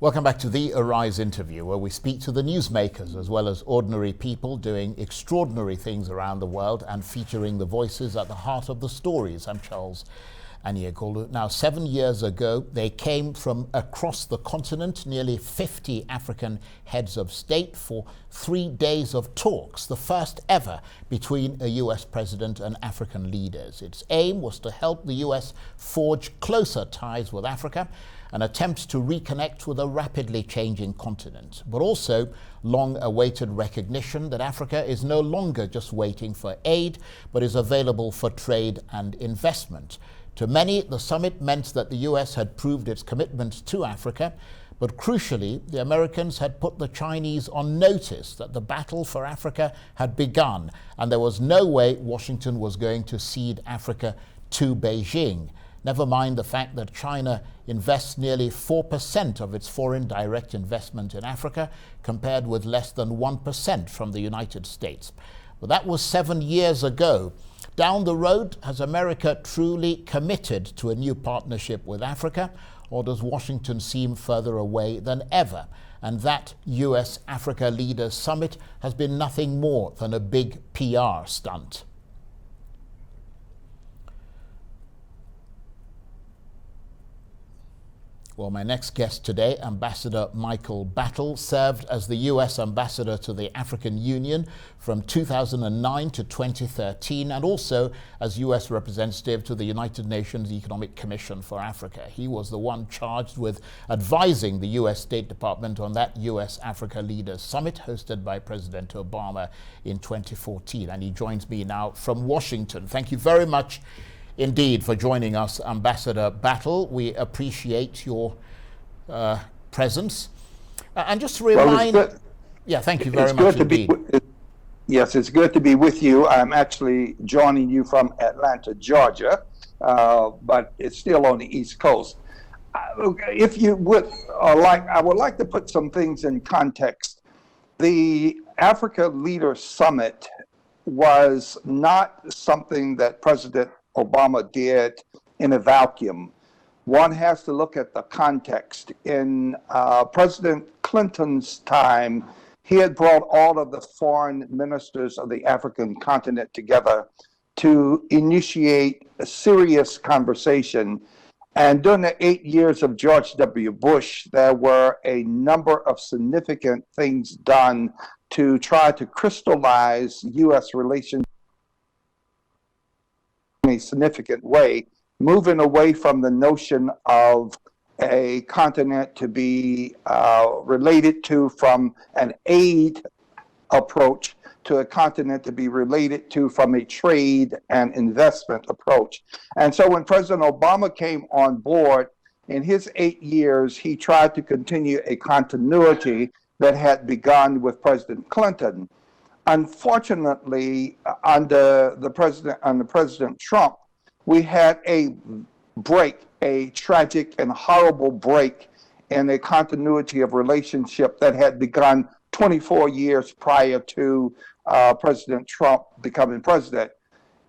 Welcome back to the Arise interview, where we speak to the newsmakers as well as ordinary people doing extraordinary things around the world and featuring the voices at the heart of the stories. I'm Charles Aniagolu. Now, 7 years ago, they came from across the continent, nearly 50 African heads of state, for 3 days of talks, the first ever between a US president and African leaders. Its aim was to help the US forge closer ties with Africa, an attempt to reconnect with a rapidly changing continent, but also long-awaited recognition that Africa is no longer just waiting for aid, but is available for trade and investment. To many, the summit meant that the US had proved its commitment to Africa, but crucially, the Americans had put the Chinese on notice that the battle for Africa had begun, and there was no way Washington was going to cede Africa to Beijing. Never mind the fact that China invests nearly 4% of its foreign direct investment in Africa, compared with less than 1% from the United States. But that was 7 years ago. Down the road, has America truly committed to a new partnership with Africa, or does Washington seem further away than ever? And that US-Africa Leaders Summit has been nothing more than a big PR stunt. Well, my next guest today, Ambassador Michael Battle, served as the US Ambassador to the African Union from 2009 to 2013, and also as US Representative to the United Nations Economic Commission for Africa. He was the one charged with advising the US State Department on that US-Africa Leaders Summit hosted by President Obama in 2014. And he joins me now from Washington. Thank you very much indeed for joining us, Ambassador Battle. We appreciate your presence. And just to remind... Well, yeah, thank you very much indeed. Yes, it's good to be with you. I'm actually joining you from Atlanta, Georgia, but it's still on the East Coast. If you would I would like to put some things in context. The Africa Leaders Summit was not something that President Obama did in a vacuum. One has to look at the context. In President Clinton's time, he had brought all of the foreign ministers of the African continent together to initiate a serious conversation. And during the 8 years of George W. Bush, there were a number of significant things done to try to crystallize U.S. relations in a significant way, moving away from the notion of a continent to be related to from an aid approach to a continent to be related to from a trade and investment approach. And so when President Obama came on board, in his 8 years, he tried to continue a continuity that had begun with President Clinton. Unfortunately, under President Trump, we had a break, a tragic and horrible break in a continuity of relationship that had begun 24 years prior to President Trump becoming president.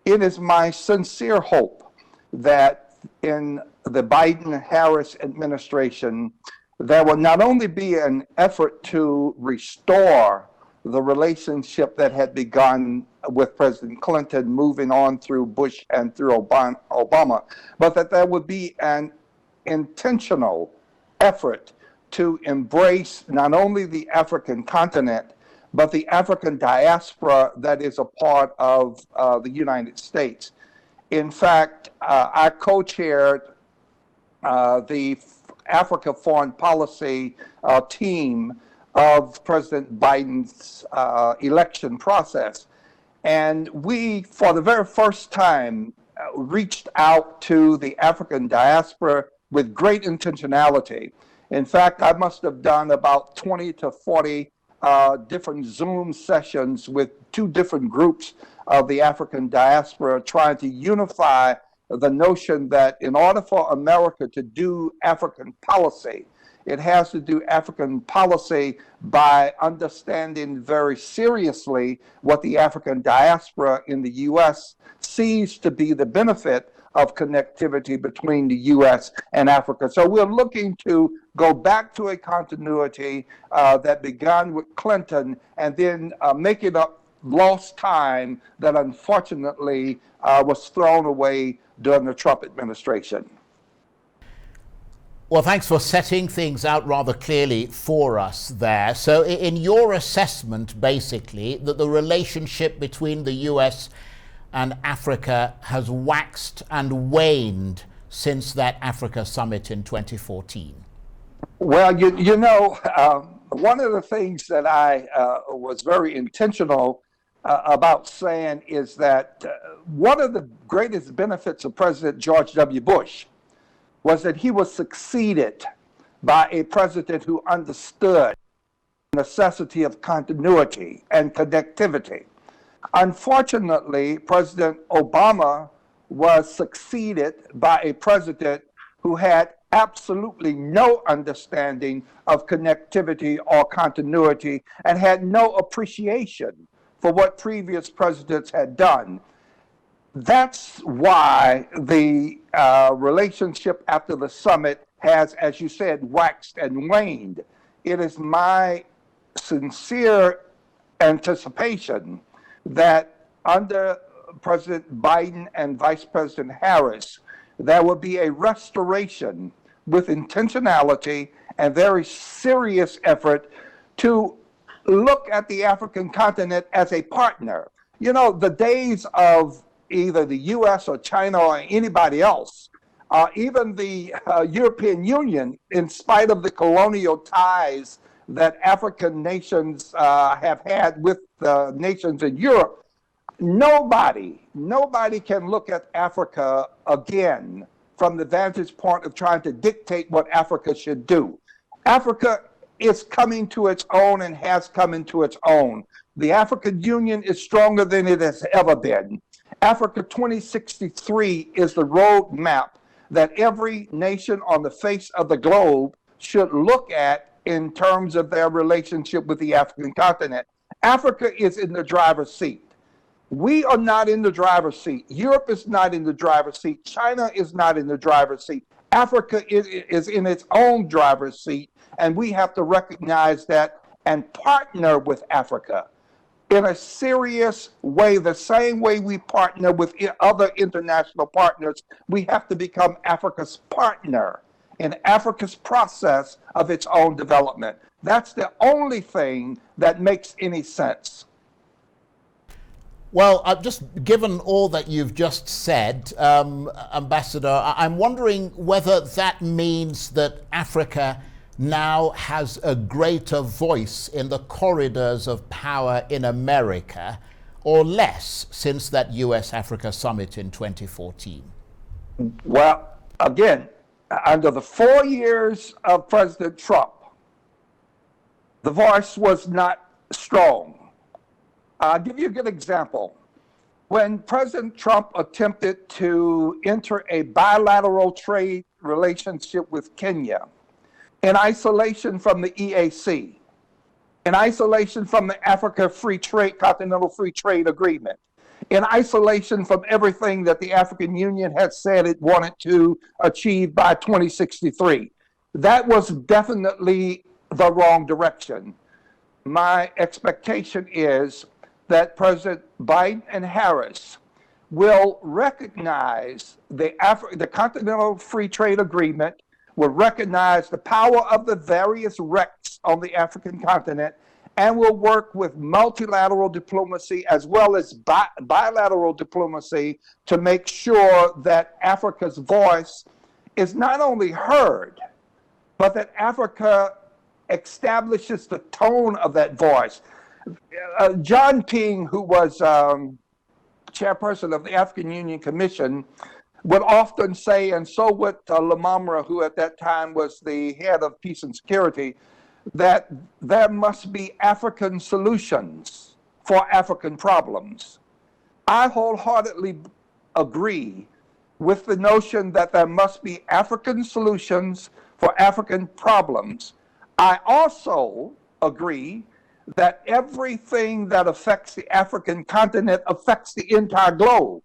It is my sincere hope that in the Biden-Harris administration, there will not only be an effort to restore the relationship that had begun with President Clinton, moving on through Bush and through Obama, but that there would be an intentional effort to embrace not only the African continent, but the African diaspora that is a part of the United States. In fact, I co-chaired the Africa Foreign Policy team of President Biden's election process. And we, for the very first time, reached out to the African diaspora with great intentionality. In fact, I must have done about 20 to 40 different Zoom sessions with 2 different groups of the African diaspora, trying to unify the notion that in order for America to do African policy, it has to do African policy by understanding very seriously what the African diaspora in the U.S. sees to be the benefit of connectivity between the U.S. and Africa. So we're looking to go back to a continuity that began with Clinton and then making up lost time that unfortunately was thrown away during the Trump administration. Well, thanks for setting things out rather clearly for us there. So in your assessment, basically, that the relationship between the US and Africa has waxed and waned since that Africa summit in 2014? Well, you know, one of the things that I was very intentional about saying is that one of the greatest benefits of President George W. Bush was that he was succeeded by a president who understood the necessity of continuity and connectivity. Unfortunately, President Obama was succeeded by a president who had absolutely no understanding of connectivity or continuity and had no appreciation for what previous presidents had done. That's why the relationship after the summit has, as you said, waxed and waned. It is my sincere anticipation that under President Biden and Vice President Harris, there will be a restoration with intentionality and very serious effort to look at the African continent as a partner. You know, the days of either the U.S. or China or anybody else, even the European Union, in spite of the colonial ties that African nations have had with nations in Europe, nobody can look at Africa again from the vantage point of trying to dictate what Africa should do. Africa is coming to its own and has come into its own. The African Union is stronger than it has ever been. Africa 2063 is the roadmap that every nation on the face of the globe should look at in terms of their relationship with the African continent. Africa is in the driver's seat. We are not in the driver's seat. Europe is not in the driver's seat. China is not in the driver's seat. Africa is in its own driver's seat, and we have to recognize that and partner with Africa in a serious way, the same way we partner with other international partners. We have to become Africa's partner in Africa's process of its own development. That's the only thing that makes any sense. Well, just given all that you've just said, Ambassador, I'm wondering whether that means that Africa now has a greater voice in the corridors of power in America, or less since that US-Africa summit in 2014? Well, again, under the 4 years of President Trump, the voice was not strong. I'll give you a good example. When President Trump attempted to enter a bilateral trade relationship with Kenya, in isolation from the EAC, in isolation from the Africa Free Trade, Continental Free Trade Agreement, in isolation from everything that the African Union had said it wanted to achieve by 2063. That was definitely the wrong direction. My expectation is that President Biden and Harris will recognize the Continental Free Trade Agreement, will recognize the power of the various RECs on the African continent, and will work with multilateral diplomacy as well as bilateral diplomacy to make sure that Africa's voice is not only heard, but that Africa establishes the tone of that voice. John Ping, who was chairperson of the African Union Commission, would often say, and so would Lamamra, who at that time was the head of peace and security, that there must be African solutions for African problems. I wholeheartedly agree with the notion that there must be African solutions for African problems. I also agree that everything that affects the African continent affects the entire globe.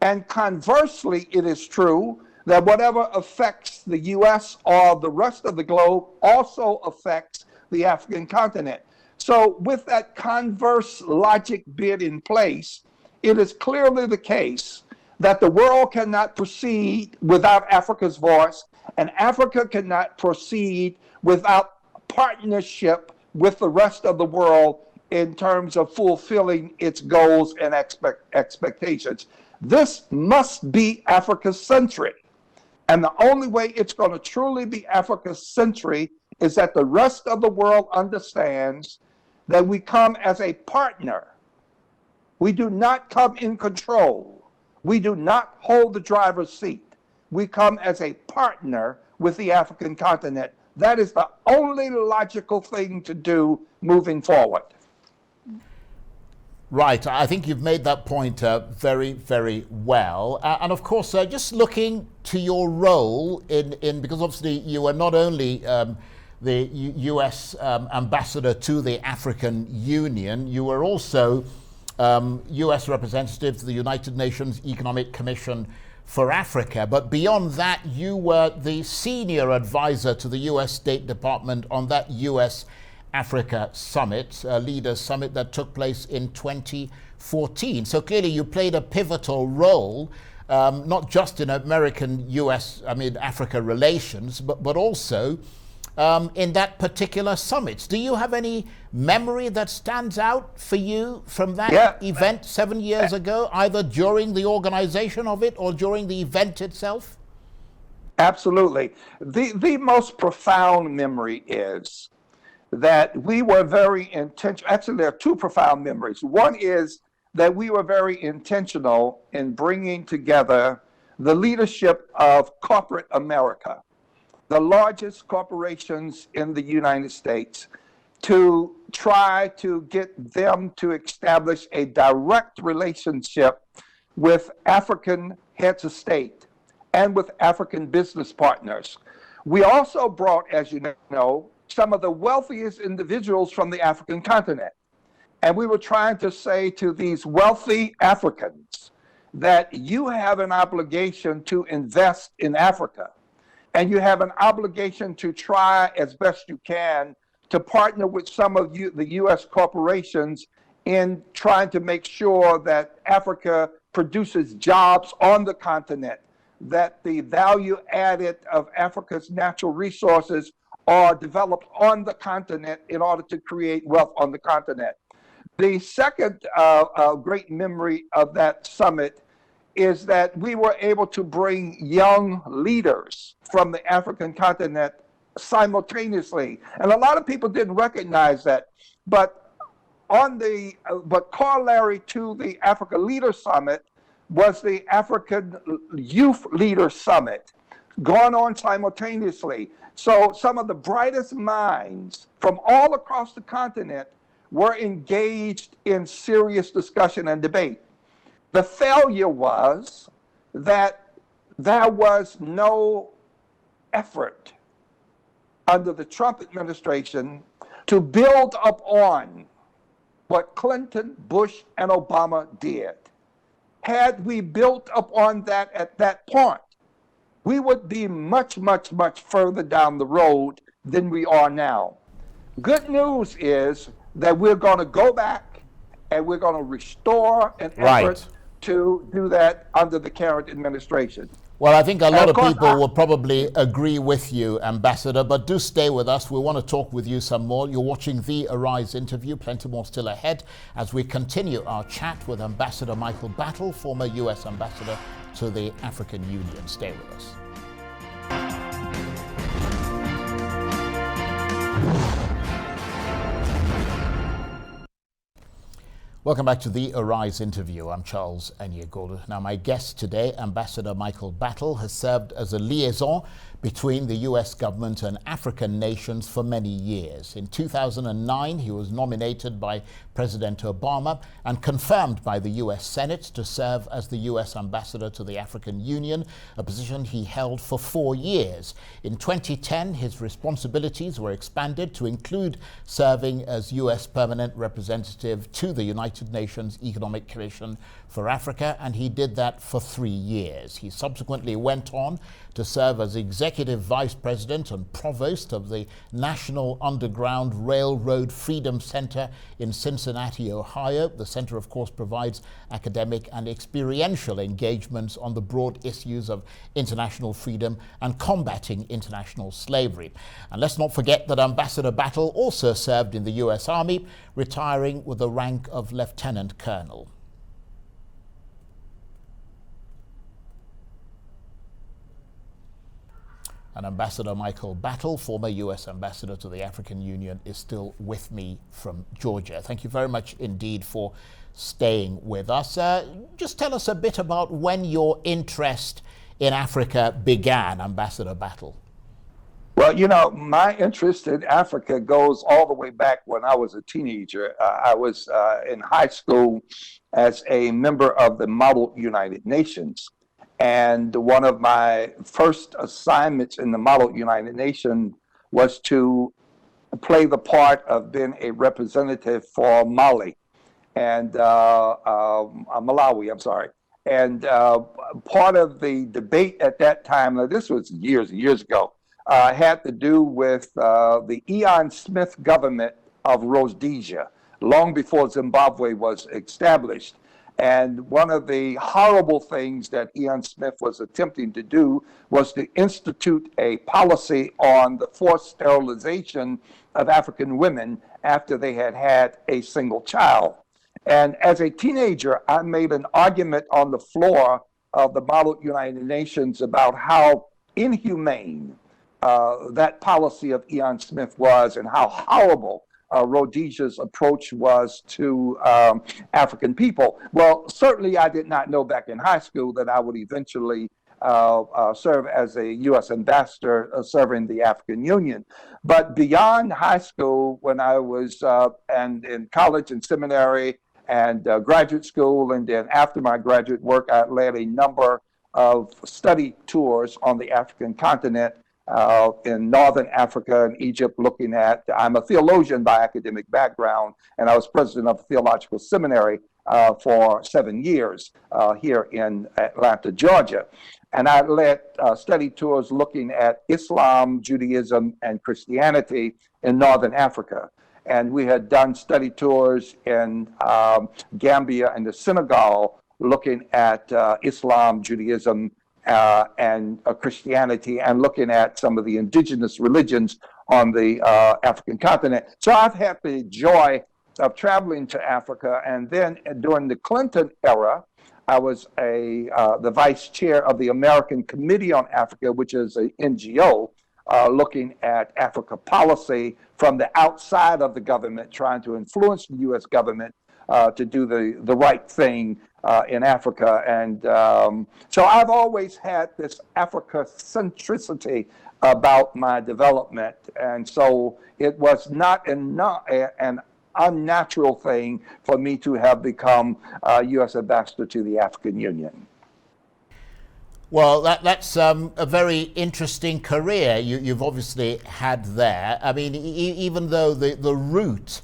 And conversely, it is true that whatever affects the U.S. or the rest of the globe also affects the African continent. So with that converse logic bit in place, it is clearly the case that the world cannot proceed without Africa's voice, and Africa cannot proceed without partnership with the rest of the world in terms of fulfilling its goals and expectations. This must be Africa-centric. And the only way it's going to truly be Africa-centric is that the rest of the world understands that we come as a partner. We do not come in control. We do not hold the driver's seat. We come as a partner with the African continent. That is the only logical thing to do moving forward. Right, I think you've made that point very, very well. And of course, just looking to your role because obviously you are not only the US ambassador to the African Union, you were also US representative to the United Nations Economic Commission for Africa. But beyond that, you were the senior advisor to the US State Department on that US Africa Summit, a leaders summit that took place in 2014. So clearly you played a pivotal role, not just in Africa relations, but also in that particular summit. Do you have any memory that stands out for you from that event 7 years ago, either during the organization of it or during the event itself? Absolutely. The most profound memory is that we were very intentional. Actually, there are two profound memories. One is that we were very intentional in bringing together the leadership of corporate America, the largest corporations in the United States, to try to get them to establish a direct relationship with African heads of state and with African business partners. We also brought, as you know, some of the wealthiest individuals from the African continent. And we were trying to say to these wealthy Africans that you have an obligation to invest in Africa. And you have an obligation to try as best you can to partner with some of the U.S. corporations in trying to make sure that Africa produces jobs on the continent, that the value added of Africa's natural resources are developed on the continent in order to create wealth on the continent. The second great memory of that summit is that we were able to bring young leaders from the African continent simultaneously. And a lot of people didn't recognize that. But corollary to the Africa Leader Summit was the African Youth Leader Summit, going on simultaneously. So some of the brightest minds from all across the continent were engaged in serious discussion and debate. The failure was that there was no effort under the Trump administration to build upon what Clinton, Bush, and Obama did. Had we built upon that at that point, we would be much, much, much further down the road than we are now. Good news is that we're going to go back and we're going to restore an effort to do that under the current administration. Well, I think a lot of people will probably agree with you, Ambassador, but do stay with us. We want to talk with you some more. You're watching the Arise interview. Plenty more still ahead as we continue our chat with Ambassador Michael Battle, former U.S. Ambassador to the African Union. Stay with us. Welcome back to the Arise interview. I'm Charles Enyegodu. Now, my guest today, Ambassador Michael Battle, has served as a liaison between the US government and African nations for many years. In 2009, he was nominated by President Obama and confirmed by the US Senate to serve as the US ambassador to the African Union, a position he held for 4 years. In 2010, his responsibilities were expanded to include serving as US permanent representative to the United Nations Economic Commission for Africa, and he did that for 3 years. He subsequently went on to serve as executive vice president and provost of the National Underground Railroad Freedom Center in Cincinnati, Ohio. The center, of course, provides academic and experiential engagements on the broad issues of international freedom and combating international slavery. And let's not forget that Ambassador Battle also served in the US Army, retiring with the rank of lieutenant colonel. And Ambassador Michael Battle, former US ambassador to the African Union, is still with me from Georgia. Thank you very much indeed for staying with us. Just tell us a bit about when your interest in Africa began, Ambassador Battle. Well, you know, my interest in Africa goes all the way back when I was a teenager. I was in high school as a member of the Model United Nations. And one of my first assignments in the Model United Nations was to play the part of being a representative for Malawi. And And part of the debate at that time, now this was years and years ago, had to do with the Ian Smith government of Rhodesia, long before Zimbabwe was established. And one of the horrible things that Ian Smith was attempting to do was to institute a policy on the forced sterilization of African women after they had had a single child. And as a teenager, I made an argument on the floor of the Model United Nations about how inhumane that policy of Ian Smith was and how horrible Rhodesia's approach was to African people. Well, certainly I did not know back in high school that I would eventually serve as a U.S. ambassador serving the African Union. But beyond high school, when I was and in college and seminary and graduate school, and then after my graduate work, I led a number of study tours on the African continent, in Northern Africa and Egypt, looking at, I'm a theologian by academic background, and I was president of the Theological Seminary for 7 years here in Atlanta, Georgia. And I led study tours looking at Islam, Judaism, and Christianity in Northern Africa. And we had done study tours in Gambia and the Senegal looking at Islam, Judaism, and Christianity, and looking at some of the indigenous religions on the African continent. So I've had the joy of traveling to Africa. And then during the Clinton era, I was the vice chair of the American Committee on Africa, which is an NGO looking at Africa policy from the outside of the government, trying to influence the U.S. government to do the right thing in Africa. And so I've always had this Africa centricity about my development. And so it was not an unnatural thing for me to have become U.S. ambassador to the African Union. Well, that's a very interesting career you've obviously had there. I mean, even though the route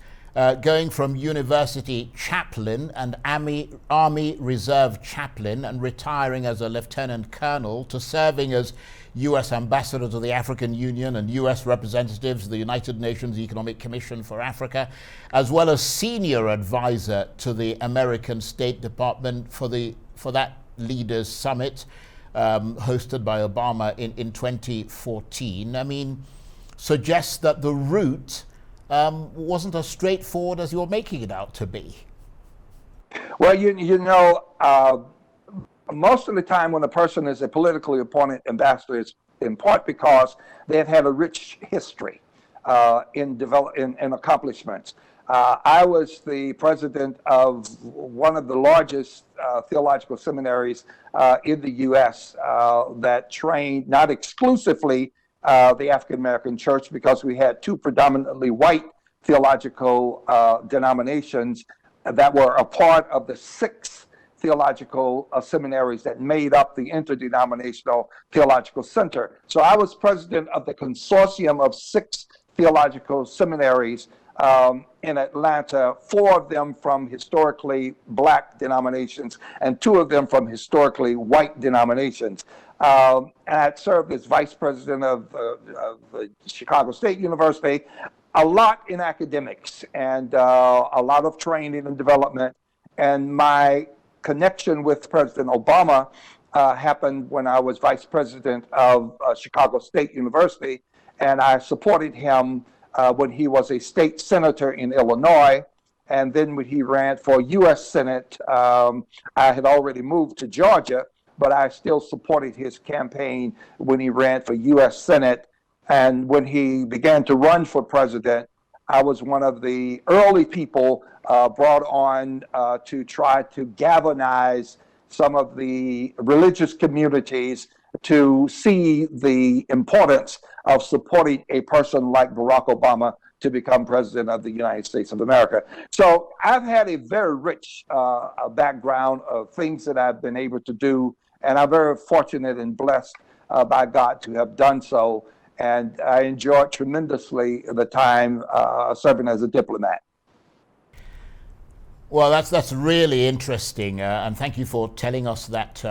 going from university chaplain and Army Reserve chaplain and retiring as a lieutenant colonel to serving as U.S. ambassador to the African Union and U.S. representative to the United Nations Economic Commission for Africa, as well as senior advisor to the American State Department for that leaders summit hosted by Obama in 2014. I mean, suggests that the route wasn't as straightforward as you're making it out to be. Well, you know, most of the time when a person is a politically appointed ambassador, it's in part because they've had a rich history in accomplishments. I was the president of one of the largest theological seminaries in the U.S. That trained not exclusively the African American church, because we had two predominantly white theological denominations that were a part of the six theological seminaries that made up the interdenominational theological center. So I was president of the consortium of six theological seminaries in Atlanta, four of them from historically black denominations and two of them from historically white denominations. And I served as vice president of Chicago State University, a lot in academics and a lot of training and development. And my connection with President Obama happened when I was vice president of Chicago State University, and I supported him when he was a state senator in Illinois. And then when he ran for U.S. Senate, I had already moved to Georgia, but I still supported his campaign when he ran for U.S. Senate. And when he began to run for president, I was one of the early people brought on to try to galvanize some of the religious communities to see the importance of supporting a person like Barack Obama to become president of the United States of America. So I've had a very rich background of things that I've been able to do, and I'm very fortunate and blessed by God to have done so. And I enjoyed tremendously the time serving as a diplomat. Well, that's really interesting, and thank you for telling us that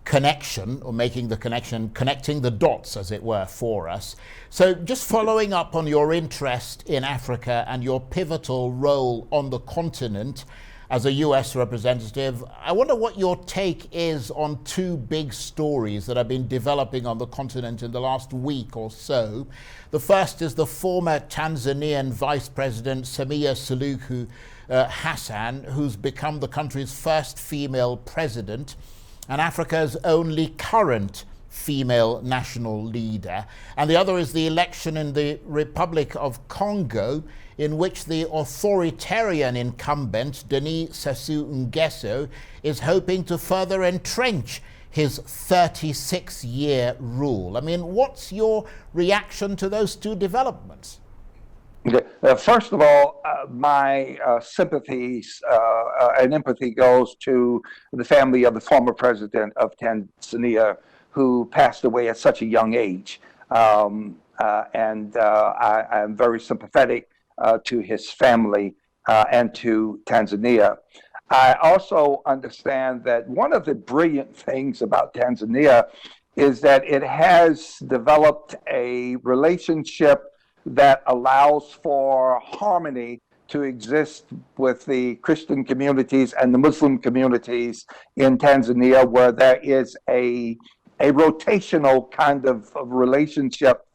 connection, or making the connection, connecting the dots, as it were, for us. So just following up on your interest in Africa and your pivotal role on the continent as a US representative, I wonder what your take is on two big stories that have been developing on the continent in the last week or so. The first is the former Tanzanian Vice President Samia Suluhu Hassan, who's become the country's first female president and Africa's only current female national leader. And the other is the election in the Republic of Congo, in which the authoritarian incumbent, Denis Sassou Nguesso, is hoping to further entrench his 36-year rule. I mean, what's your reaction to those two developments? Okay. First of all, my sympathies and empathy goes to the family of the former president of Tanzania, who passed away at such a young age. I am very sympathetic to his family and to Tanzania. I also understand that one of the brilliant things about Tanzania is that it has developed a relationship that allows for harmony to exist with the Christian communities and the Muslim communities in Tanzania, where there is a rotational kind of relationship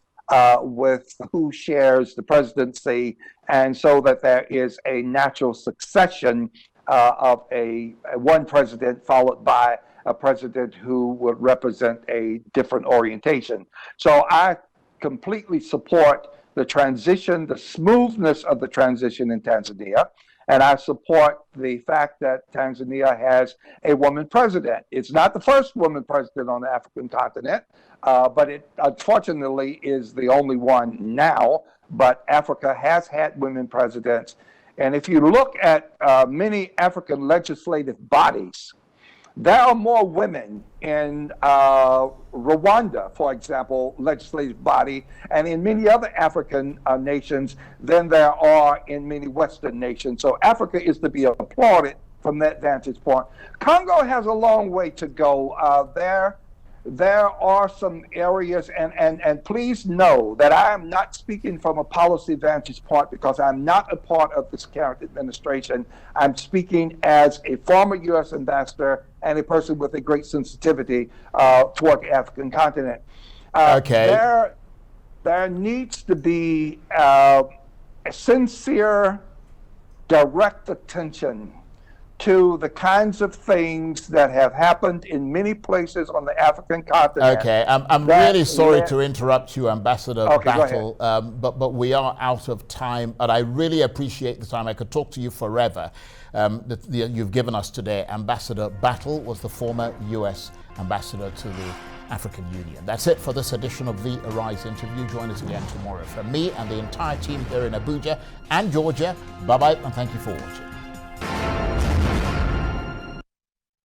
with who shares the presidency, and so that there is a natural succession of a one president followed by a president who would represent a different orientation. So I completely support the transition, the smoothness of the transition in Tanzania. And I support the fact that Tanzania has a woman president. It's not the first woman president on the African continent, but it unfortunately is the only one now. But Africa has had women presidents. And if you look at many African legislative bodies, there are more women in Rwanda, for example, legislative body, and in many other African nations than there are in many Western nations. So Africa is to be applauded from that vantage point. Congo has a long way to go. There are some areas, and please know that I am not speaking from a policy vantage point, because I'm not a part of this current administration. I'm speaking as a former U.S. ambassador and a person with a great sensitivity toward the African continent. Okay. There needs to be a sincere, direct attention to the kinds of things that have happened in many places on the African continent. Okay, I'm really sorry to interrupt you, Ambassador Battle, but we are out of time, and I really appreciate the time. I could talk to you forever that you've given us today. Ambassador Battle was the former U.S. ambassador to the African Union. That's it for this edition of the Arise interview. Join us again tomorrow. From me and the entire team here in Abuja and Georgia, bye-bye, and thank you for watching.